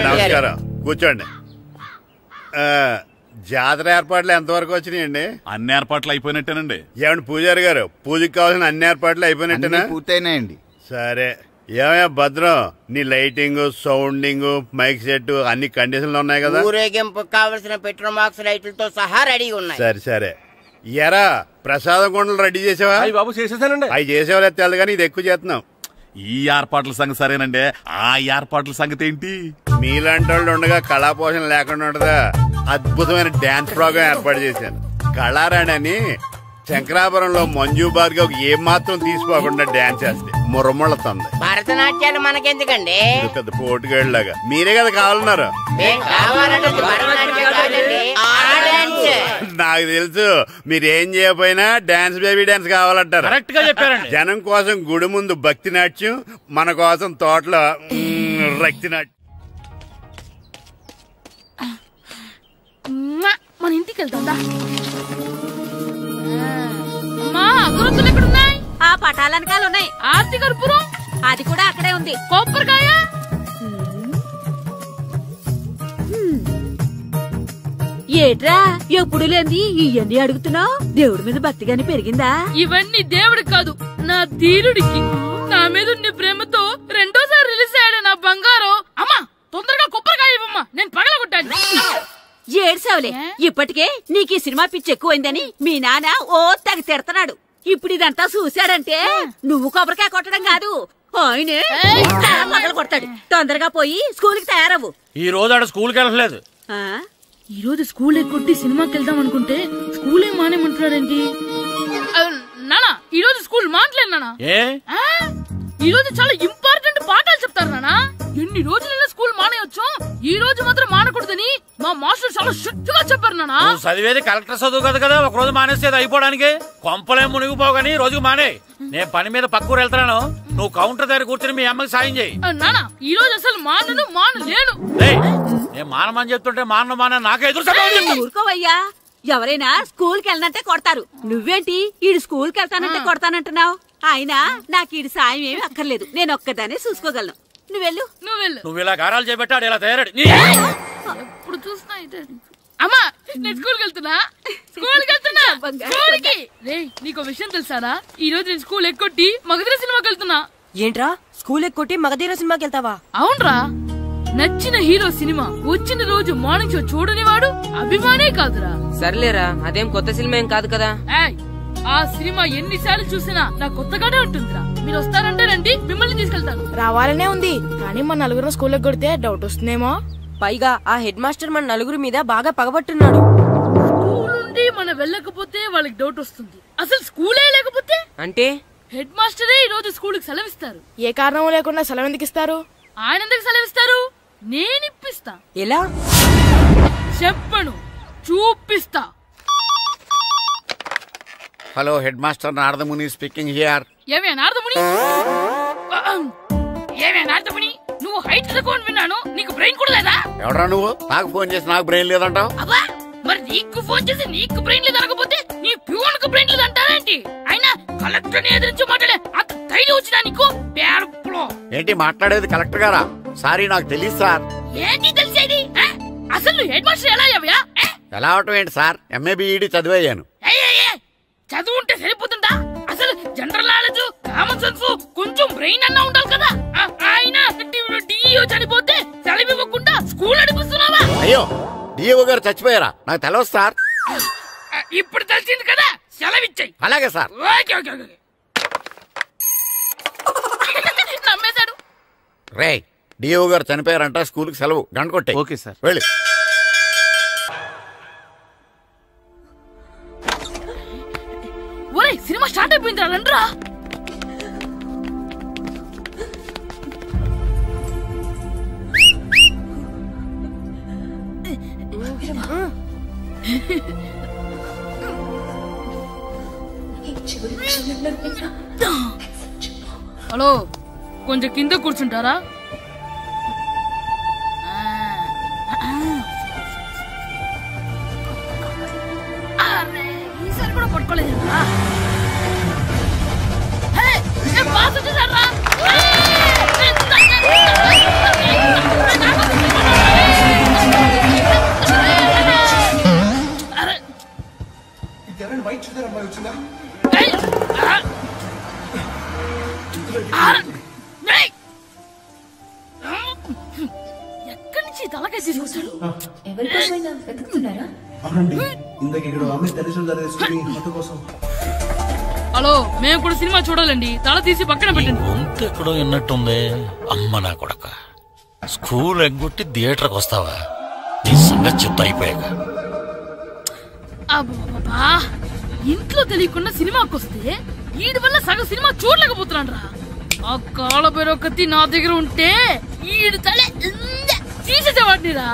నమస్కారం, కూర్చోండి. జాతర ఏర్పాట్లు ఎంతవరకు వచ్చినాయండి? అన్ని ఏర్పాట్లు అయిపోయినట్టేనండి. ఏమండి పూజారి గారు, పూజకి కావాల్సిన అన్ని ఏర్పాట్లు అయిపోయినట్టేనా? పూర్తయినాయండి. సరే, ఏమయ్యా భద్రం, నీ లైటింగ్, సౌండింగ్, మైక్ సెట్ అన్ని కండిషన్లు ఉన్నాయి కదా? ఊరేగింపు కావలసిన పెట్రోల్ బాక్స్ లైట్లతో సహా రెడీ ఉన్నాయి. సరే ఎరా ప్రసాదం కొండలు రెడీ చేసావా? బాబు చేసేసానండి. అవి చేసేవాళ్ళు తెలు కానీ ఇది ఎక్కువ చేస్తున్నాం. ఈ ఏర్పాట్ల సంగతి సరేనండి, ఆ ఏర్పాట్ల సంగతి ఏంటి? మీలాంటి వాళ్ళు ఉండగా కళాపోషణ లేకుండా ఉండదా? అద్భుతమైన డాన్స్ ప్రోగ్రాం ఏర్పాటు చేశాను. కళారాణి అని శంకరాపురంలో మంజు భార్గవ్ ఏం మాత్రం తీసుకోకుండా డాన్స్ చేస్తే మురముళ్ళతుంది. భరతనాట్యాలు మనకెందుకండి? పెద్ద పోటుగాళ్ళలాగా మీరే కదా కావాలన్నారు. నాకు తెలుసు, మీరేం చేయకపోయినా డాన్స్ బేబీ డాన్స్ కావాలంటారు. కరెక్ట్ గా చెప్పారండి. జనం కోసం గుడి ముందు భక్తి నాట్యం, మన కోసం తోటలో రక్తి నాట్యం. మన ఇంటికి వెళ్తా. అగరొత్తులు ఎక్కడున్నాయి? ఆ పటాలనకాలు ఉన్నాయి. ఆర్తి కర్పూరం అది కూడా అక్కడే ఉంది. కొబ్బరికాయ ఏట్రా ఎప్పుడు లేంది ఇవన్నీ అడుగుతున్నావు? దేవుడి మీద భక్తి గాని పెరిగిందా? ఇవన్నీ దేవుడికి కాదు, నా ధీరుడికి. నా మీద ఉండే ప్రేమతో రెండోసారి రిలీజ్ అయ్యాడు నా బంగారం. అమ్మా తొందరగా కొబ్బరికాయ ఇవ్వమ్మా, నేను పగలగొట్టాను. ఏడ్సావులే, ఇప్పటికే నీకు ఈ సినిమా పిచ్చి ఎక్కువైందని మీ నాన్న ఓ తెగ తిడతాడు. ఇప్పుడు ఇదంతా చూశాడంటే నువ్వు కొబ్బరికాయ కొట్టడం కాదు, ఆయనే పగలు కొడతాడు. తొందరగా పోయి స్కూల్ కి తయారవు. ఈ రోజు ఆడ స్కూల్కి వెళ్ళలేదు. ఈ రోజు స్కూల్ కొట్టి సినిమాకి వెళ్దాం అనుకుంటే స్కూల్ ఏం మానేమంటున్నాడేంటి? నానా ఈ రోజు స్కూల్ మానట్లేదు నానా. ఈ రోజు చాలా ఇంపార్టెంట్ పాఠాలు చెప్తారు నానా. ఎన్ని రోజులైనా స్కూల్ మానేయొచ్చు, ఈ రోజు మాత్రం మానకూడదని మా మాస్టర్ చాలా స్ట్రిక్ట్ గా చెప్పారు నానా. చదివేది కలెక్టర్ చదువు కదా కదా, ఒక రోజు మానేసేది అయిపోవడానికి. కొంపలేం మునిగిపోగాని రోజుకు మానే. నేను పని మీద పక్కూరు వెళ్తాను, నువ్వు కౌంటర్ దగ్గర కూర్చొని మీ అమ్మకి సాయం చేయి. నానా ఈ రోజు అసలు మానలేను. నేను మానమని చెప్తుంటే మాన నాకే ఎదురు. ఊరుకోవయ్యా, ఎవరైనా స్కూల్ కి వెళ్ళనంటే కొడతారు. నువ్వేంటి ఈడు స్కూల్ కి వెళ్తానంటే కొడతానంటున్నావు? అయినా నాకు ఈడు సాయం ఏమి అక్కర్లేదు, నేను ఒక్కదానే చూసుకోగలను. నువ్వెళ్ళు. నువ్వు ఇలా గారాలు చేపెట్టాడు ఇలా తయారాడు. ఎప్పుడు చూసినా అమ్మా నేను స్కూల్కి వెళ్తున్నా స్కూల్కి. రే నీకు విషయం తెలుసారా, ఈ రోజు నేను స్కూల్ ఎక్కొట్టి మగధీర సినిమాకి వెళ్తున్నా. ఏంట్రా స్కూల్ ఎక్కొట్టి మగధీర సినిమాకి వెళ్తావా? అవునరా, నచ్చిన హీరో సినిమా వచ్చిన రోజు మార్నింగ్ షో చూడని వాడు అభిమానే కాదురా. సర్లేరా, అదేం కొత్త సినిమా ఏం కాదు కదా. ఆ సినిమా ఎన్నిసార్లు చూసినా నాకు కొత్తగానే ఉంటుందిరా. మీరు వస్తారంటే రండి, మిమ్మల్ని తీసుకెళ్తాను. రావాలనే ఉంది, కానీ మన నలుగురు స్కూల్ కొడితే డౌట్ వస్తుందేమో. పైగా ఆ హెడ్ మాస్టర్ మన నలుగురు మీద బాగా పగబట్టున్నాడు. స్కూల్ నుండి మనం వెళ్ళకపోతే వాళ్ళకి డౌట్ వస్తుంది. అసలు స్కూలే లేకపోతే అంటే హెడ్ మాస్టరే ఈ రోజు స్కూల్ కి సెలవిస్తారు. ఏ కారణం లేకుండా సెలవు ఎందుకు ఇస్తారు? ఆయన ఎందుకు సెలవిస్తారు? నేను ఇప్పిస్తా. ఎలా చెప్పను, చూపిస్తా. Hello, head master Naradamuni speaking here. ఏమే నారదముని, నువ్వు హైట్ తక్కువ విన్నాను, నీకు బ్రెయిన్ కూడా లేదా? ఎవడా నువ్వు? నాకు ఫోన్ చేసి నాకు బ్రెయిన్ లేదంటావు? అబ్బా, మరి నీకు ఫోన్ చేసి నీకు బ్రెయిన్ లేదనకపోతే నీ ప్యూన్ కు బ్రెయిన్ లేదంటారేంటి? అయినా కలెక్టర్ ని ఎదిరించి మాట్లాడే అంత ధైర్యం వచ్చినా నీకు? ఏంటి మాట్లాడేది? కలెక్టర్ గారా? సారీ, నాకు తెలియదు సార్. ఏంటి తెలిసేది? అసలు నువ్వు హెడ్ మాస్టర్ ఎలా అయ్యావా? ఎలా అవటం ఏంటి సార్? MA B Ed చదివయ్యాను. చదువు ఉంటే సరిపోతుందా? అసలు జనరల్ నాలెడ్జ్, కామన్ సెన్స్, కొంచెం బ్రెయిన్ అన్నా ఉండాలి కదా. ఆయన డిఇఓ చనిపోతే సెలవివ్వకుండా స్కూల్ నడిపిస్తున్నావా? అయ్యో, డిఇఓ గారు చచ్చిపోయారా? నాకు తెలియదు సార్. ఇప్పుడు తెలిసింది కదా, సెలవిచ్చాయి. అలాగే సార్. నమ్మేశాడు. రే, డిఇఓ గారు చనిపోయారంట, స్కూల్ కి సెలవు. గంట కొట్టే. Okay sir. వెళ్ళి. ఒరేయ్, సినిమా స్టార్ట్ అయిపోయిందిరా, రండ్రా. హలో, కొంచెం కింద కూర్చుంటారా? ఈసారి కూడా పట్టుకోలేదు. ఎక్కడి నుంచి తలకాయ తీసుకొచ్చాడు? హలో, మేము కూడా సినిమా చూడాలండి. తల తీసి పక్కన పెట్టండి. ఎక్కడో విన్నట్టుంది. అమ్మ నా కొడక, స్కూల్ ఎగ్గొట్టి థియేటర్కి వస్తావా? నీ సంగతి చెప్తా అయిపోయాక. అబ్బా, ఇంట్లో తెలియకుండా సినిమాకి వస్తే వీడి వల్ల సగం సినిమా చూడలేకపోతున్నాను రా. ఆ కాళ్ళ బెరొకతి నా దగ్గర ఉంటే ఈడు తలే తీసేసేవాడిని రా.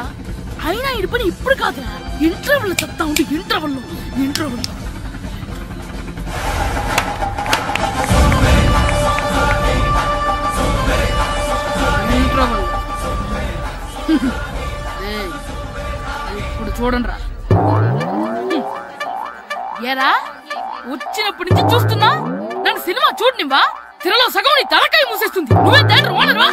అయినా ఈడి పని ఇప్పుడు కాదురా, ఇంటర్వెల్ చెప్తా ఉంటే ఇంటర్వెల్ ఇప్పుడు చూడండి రా. ఏరా, వచ్చినప్పటి నుంచి చూస్తున్నా, నన్ను సినిమా చూడనివ్వా? తిరలో సగం నీ తలకాయ మూసేస్తుంది. నువ్వే థియేటర్ ఓనర్వా?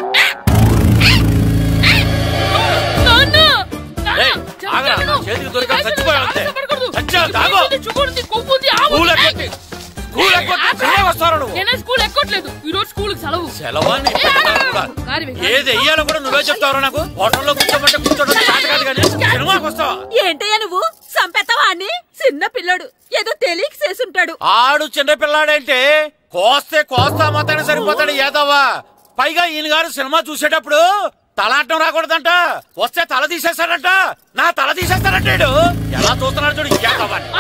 స్కూల్ ఎక్కట్లేదు, ఈ రోజు స్కూల్ సెలవు. ఏది వెయ్యాలో కూడా నువ్వే చెప్తావు. నాకు హోటల్లో కూర్చోమంటే కూర్చోడం కాదు కానీ సినిమాకి వస్తావా? ఏంటయ్యా నువ్వు? సంపెత్తవా అని? చిన్న పిల్లడు ఏదో తెలియక చేసుంటాడు. ఆడు చిన్న పిల్లాడంటే కోస్తా మాత్రమే సరిపోతాడు ఏదవ్వా. పైగా ఈయన గారు సినిమా చూసేటప్పుడు తలాటం రాకూడదంట, వస్తే తల తీసేస్తాడంట. నా తల తీసేస్తాడంటాడు. ఎలా చూస్తున్నాడు చూడు.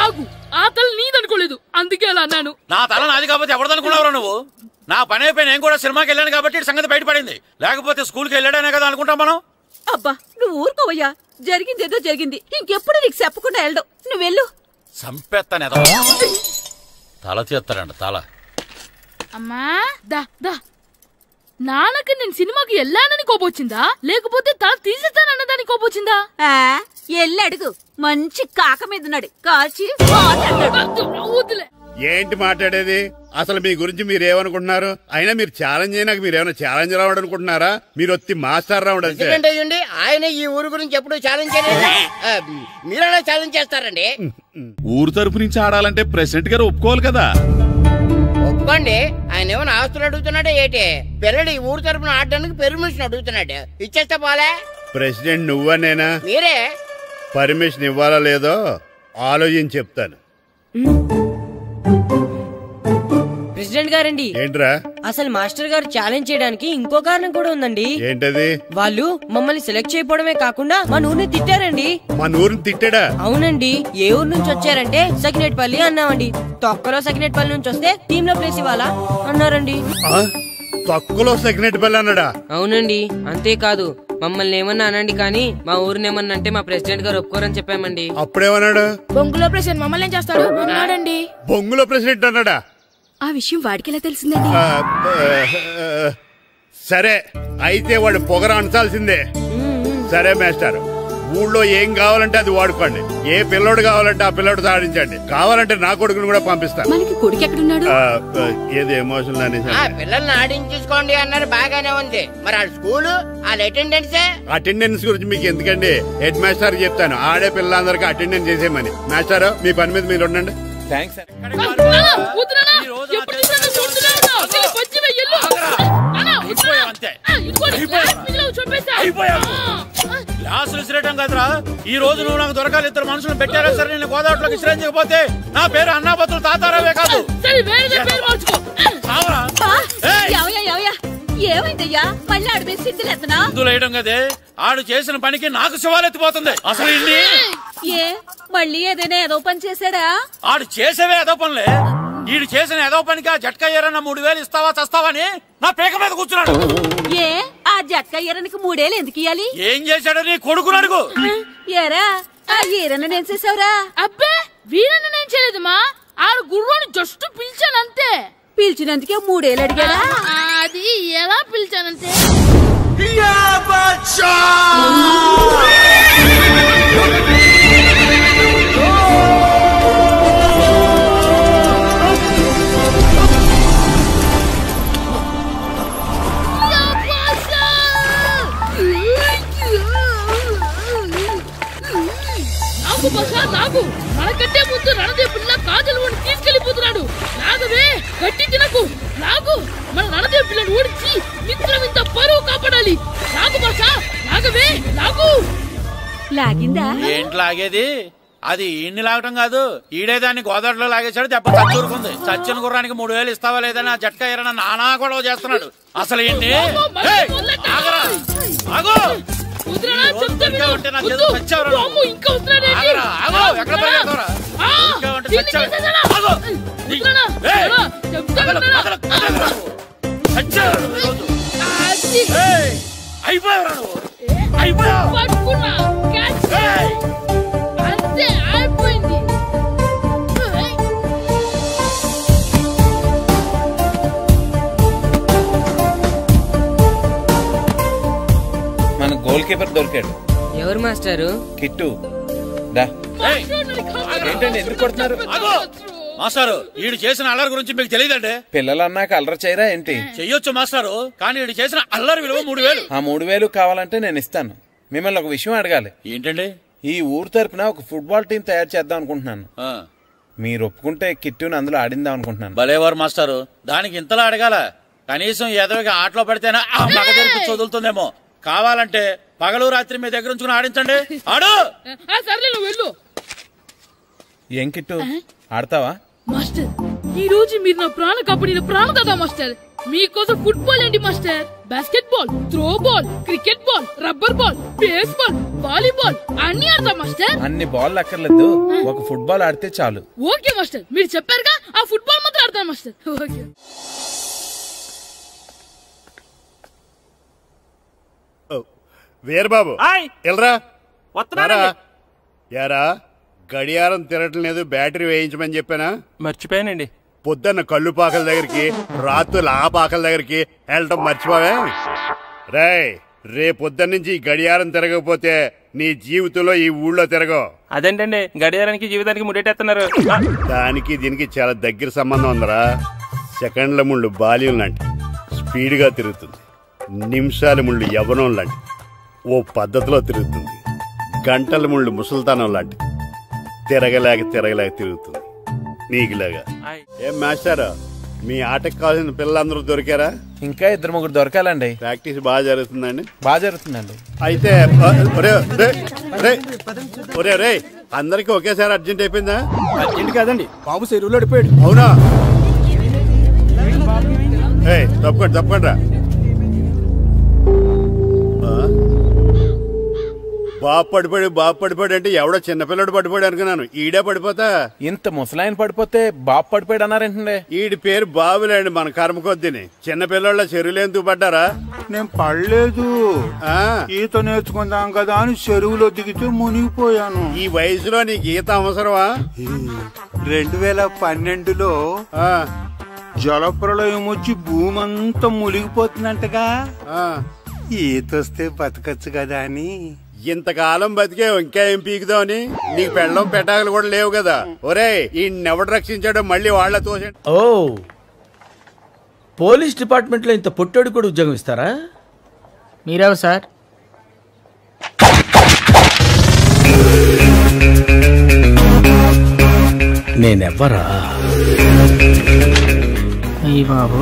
ఆగు, ఆ తల నీదనుకోలేదు, అందుకే అలా అన్నాను. నా తల నాది కాబట్టి ఎవరిదనుకున్నావురా నువ్వు? నా పని అయిపోయి నేను కూడా సినిమాకి వెళ్ళాను కాబట్టి సంగతి బయటపడింది. లేకపోతే స్కూల్కి వెళ్ళాడనే కదా అనుకుంటాం మనం. అబ్బా, నువ్వు ఊరుకోవయ్యా. జరిగిందేదో జరిగింది, ఇంకెప్పుడు నీకు చెప్పకుండా వెళ్ళడు. నువ్వు వెళ్ళు. సంపెత్తనే తల తీస్తాడంట తల. అమ్మా దా దా, నాన్నకి నేను సినిమాకి వెళ్ళానని కోపొచ్చిందా, లేకపోతే తల తీసేస్తానన్నదాని కోపొచ్చిందా? ఎల్లి అడుగు, మంచి కాక మీద ఉన్నాడు, కాల్చి వద్దులే. ఏంటి మాట్లాడేది? అసలు మీ గురించి మీరేమనుకుంటున్నారు? అయినా మీరు ఛాలెంజ్ అయినాక మీరు ఏమైనా ఛాలెంజ్ రావడం అనుకుంటున్నారా? మీరు వచ్చి మాస్టర్ రావడం అంటే ఆయన ఈ ఊరు గురించి ఎప్పుడు ఛాలెంజ్ చేయలేదు. మీరెలా ఛాలెంజ్ చేస్తారండి? ఊరు తరపు నుంచి ఆడాలంటే ప్రెసిడెంట్ గారు ఒప్పుకోవాలి కదా. ఒప్పుకోండి. ఆయన ఏమైనా ఆస్తులు అడుగుతున్నాడే ఏంటి? పిల్లడు ఈ ఊరు తరపున ఆడడానికి పెర్మిషన్ అడుగుతున్నాడు. ఇచ్చేస్తే పోలే. ప్రెసిడెంట్ నువ్వా నేనా? మీరే. పర్మిషన్ ఇవ్వాలా లేదో ఆలోచించి చెప్తాను. ప్రెసిడెంట్ గారండి, ఏంట్రా? అసలు మాస్టర్ గారు ఛాలెంజ్ చేయడానికి ఇంకో కారణం కూడా ఉందండి. ఏంటది? వాళ్ళు మమ్మల్ని సెలెక్ట్ చేయకపోవడమే కాకుండా మా ఊరిని తిట్టారండి. మా ఊరిని తిట్టాడా? అవునండి. ఏ ఊరు నుంచి వచ్చారంటే సకినేట్పల్లి అన్నామండి. తొక్కలో సకినేట్పల్లి నుంచి వస్తే టీమ్ లో ప్లేస్ ఇవ్వాలా అన్నారండి. తొక్కలో సకినేట్పల్లి అన్నాడా? అవునండి. అంతేకాదు మమ్మల్ని ఏమన్నా అనండి కానీ మా ఊరిని ఏమన్నా అంటే మా ప్రెసిడెంట్ గారు ఒప్పుకోరని చెప్పామండి. అప్పుడేమన్నాడు? బొంగులో ప్రెసిడెంట్ మమ్మల్ని ఏం చేస్తాడు అన్నాడండి. బొంగులో ప్రెసిడెంట్ అన్నాడా? ఆ విషయం వాడికెలా తెలిసిందండి? సరే అయితే వాడు పొగర అనసాల్సిందే. సరే మాస్టర్, ఊళ్ళో ఏం కావాలంటే అది వాడుకోండి. ఏ పిల్లోడు కావాలంటే ఆ పిల్లోడు సాధించండి. కావాలంటే నా కొడుకుని కూడా పంపిస్తాను. మనకి కొడుకు ఎక్కడున్నాడు? ఏది ఎమోషనల్ అనేసి పిల్లల్ని ఆడించుకోండి అన్నారు, బాగానే ఉంది. మరి ఆ స్కూలు అటెండెన్స్ గురించి మీకు ఎందుకండి? హెడ్ మాస్టర్ చెప్తాను. ఆడే పిల్లలందరికీ అటెండెన్స్ చేసేయమని. మాస్టర్ మీ పని మీద మీరు ఉండండి. థ్యాంక్స్. క్లాసులు విసిరేయడం కదరా. ఈ రోజు నువ్వు నాకు దొరకాలి. ఇద్దరు మనుషులు పెట్టారా సరే, నేను గోదావరిలోకి విసిరించకపోతే నా పేరు అన్నాపతులు తాతారావే కాదు. ఏమైందయ్యా? మళ్ళీ ఆడు మీద సిద్ధులేతనా? సిద్ధులేయడం కదే, ఆడు చేసిన పనికి నాకు శివాలెత్తిపోతుంది. అసలు ఏ మళ్ళీ ఏదైనా ఏదో పని చేశాడా? ఆడు చేసేవే ఏదో పనులే. ఈడు చేసిన ఏదో పనికి ఆ జట్కా ఏరన్న 3000 ఇస్తావా చస్తావని నా పేక మీద కూర్చున్నాడు. ఏ ఆ జట్కా ఏరనికి 3000 ఎందుకు ఇయ్యాలి? ఏం చేశాడు నీ కొడుకుని అడుగు. ఏరా ఆ ఈరన్న నేను చేసావురా? అబ్బే వీరన్న నేను చేయలేదమ్మా. ఆడు గుర్రాన్ని జస్ట్ పిలిచానంతే. పిలిచినందుకే 3000 అడిగాడా? అది ఎలా పిలిచానంటే నాకు మనకంటే ముందు రణదేవ్ పిల్ల కాజల్ ఓడి తీసుకెళ్లిపోతున్నాడు. నాగవే గట్టి తినకు. నాగు మన రణదేవ్ పిల్లని ఓడించి మిత్రం ఇంత పరువు కాపాడాలి. నాగు బాసా నాగవే నాగు. లాగిందా? ఏంటి లాగేది? అది ఈయన్ని లాగటం కాదు, ఈడే దాన్ని గోదావరిలో లాగేశాడు. దెబ్బ చచ్చూరుకుంది. చచ్చిన గుర్రానికి 3000 ఇస్తావా లేదని ఆ జట్కా ఏరన్నా నానా గొడవ చేస్తున్నాడు. అసలు ఏంటి? అంతే అయిపోయింది. మన గోల్ కీపర్ దొరికాడు. ఎవరు మాస్టారు? కిట్టు. ఏంటండి ఎందుకు కొడుతున్నారు? మాస్టారు ఈడు చేసిన అల్లరి గురించి మీకు తెలియదండి. పిల్లలు అన్నాక అల్లరి చేయరా ఏంటి? చెయ్యొచ్చు మాస్టారు, కానీ ఈడు చేసిన అల్లరి విలువ 3000. ఆ 3000 కావాలంటే నేను ఇస్తాను. మిమ్మల్ని ఒక విషయం అడగాలి. ఏంటండి? ఈ ఊరు తరపున ఒక ఫుట్బాల్ టీం తయారు చేద్దాం అనుకుంటున్నాను. మీరు ఒప్పుకుంటే కిట్టుని అందులో ఆడిందాం అనుకుంటున్నాను. భలేవారు మాస్టారు, దానికి ఇంతలా అడగాల? కనీసం ఏదోగా ఆటలో పడితేనా ఆ మగ తెరిపి చదువుతుందేమో. కావాలంటే పగలు రాత్రి మీ దగ్గర ఉంచుకుని ఆడించండి. ఆడు. సర్లే నువ్వు వెళ్ళు. ఏం కిట్టు ఆడతావా? మాస్టర్ ఈ రోజు మీరు నా ప్రాణ కాపాడిన ప్రాణదాత మాస్టర్. మీకోసం ఫుట్బాల్ ఏంటి master, basket ball, throw ball, cricket ball, rubber ball, base ball, volleyball అన్ని ఆడతా మాస్టర్. అన్ని బాల్ అక్కర్లేదు, ఒక ఫుట్బాల్ ఆడితే చాలు. ఓకే మాస్టర్, మీరు చెప్పారుగా ఆ ఫుట్బాల్ మాత్రం ఆడతాను మాస్టర్. ఓకే. వీరబాబు ఎల్రా యారా, గడియారం తిరగటం లేదు, బ్యాటరీ వేయించమని చెప్పానా? మర్చిపోయానండి. పొద్దున్న కళ్ళు పాకల దగ్గరికి, రాత్రులు ఆ పాకల దగ్గరికి వెళ్ళటం మర్చిపోవే? రేయ్, రేపొద్దున్న నుంచి గడియారం తిరగకపోతే నీ జీవితంలో ఈ ఊళ్ళో తిరగవు. అదేంటండి గడియారానికి జీవితానికి ముడేటేస్తున్నారు. దానికి దీనికి చాలా దగ్గర సంబంధం ఉందరా. సెకండ్ల ముళ్ళు బాల్యం లాంటి స్పీడ్గా తిరుగుతుంది. నిమిషాల ముళ్ళు యవ్వనం లాంటి ఓ పద్ధతిలో తిరుగుతుంది. గంటల ముళ్ళు ముసల్తానం లాంటి తిరగలేక తిరుగుతుంది నీకులాగా. ఏం మాస్టారు, మీ ఆటకు కావాల్సిన పిల్లలందరూ దొరికారా? ఇంకా 2-3 దొరకాలండి. ప్రాక్టీస్ బాగా జరుగుతుందండి? బాగా జరుగుతుందండి. అయితే ఒరే అందరికి ఒకేసారి అర్జెంట్ అయిపోయిందా? అర్జెంట్ కాదండి, బాబు చెరువులో పడిపోయాడు. అవునా? తప్పకుండా బాబు పడిపోయాడు అంటే ఎవడో చిన్నపిల్లడు పడిపోయాడు అనుకున్నాను. ఈడే పడిపోతా. ఇంత ముసలాయన పడిపోతే బాబు పడిపోయాడు అన్నారేంటండి? ఈడి పేరు బాబులేండి. మన కర్మ కొద్దిని చిన్నపిల్లల చెరువులు ఎందుకు పడ్డారా? నేను పడలేదు, ఈత నేర్చుకుందాం కదా అని చెరువులో దిగితే మునిగిపోయాను. ఈ వయసులో నీకు ఈత అవసరమా? 2012లో జలప్రలయం వచ్చి భూమి అంతా మునిగిపోతుందంటగా. ఈత వస్తే బతకచ్చు కదా అని. ఇంతకాలం బతికే ఇంకా ఏం పీకుదామని? నీకు పెళ్ళం పెట్టాకలు కూడా లేవు కదా. ఒరే ఈయనెవడు రక్షించాడో మళ్ళీ వాళ్ళ తోసండి. ఓ, పోలీస్ డిపార్ట్మెంట్ లో ఇంత పొట్టోడు కూడా ఉద్యోగం ఇస్తారా? మీరెవరు సార్? నేనెవ్వరా? బాబు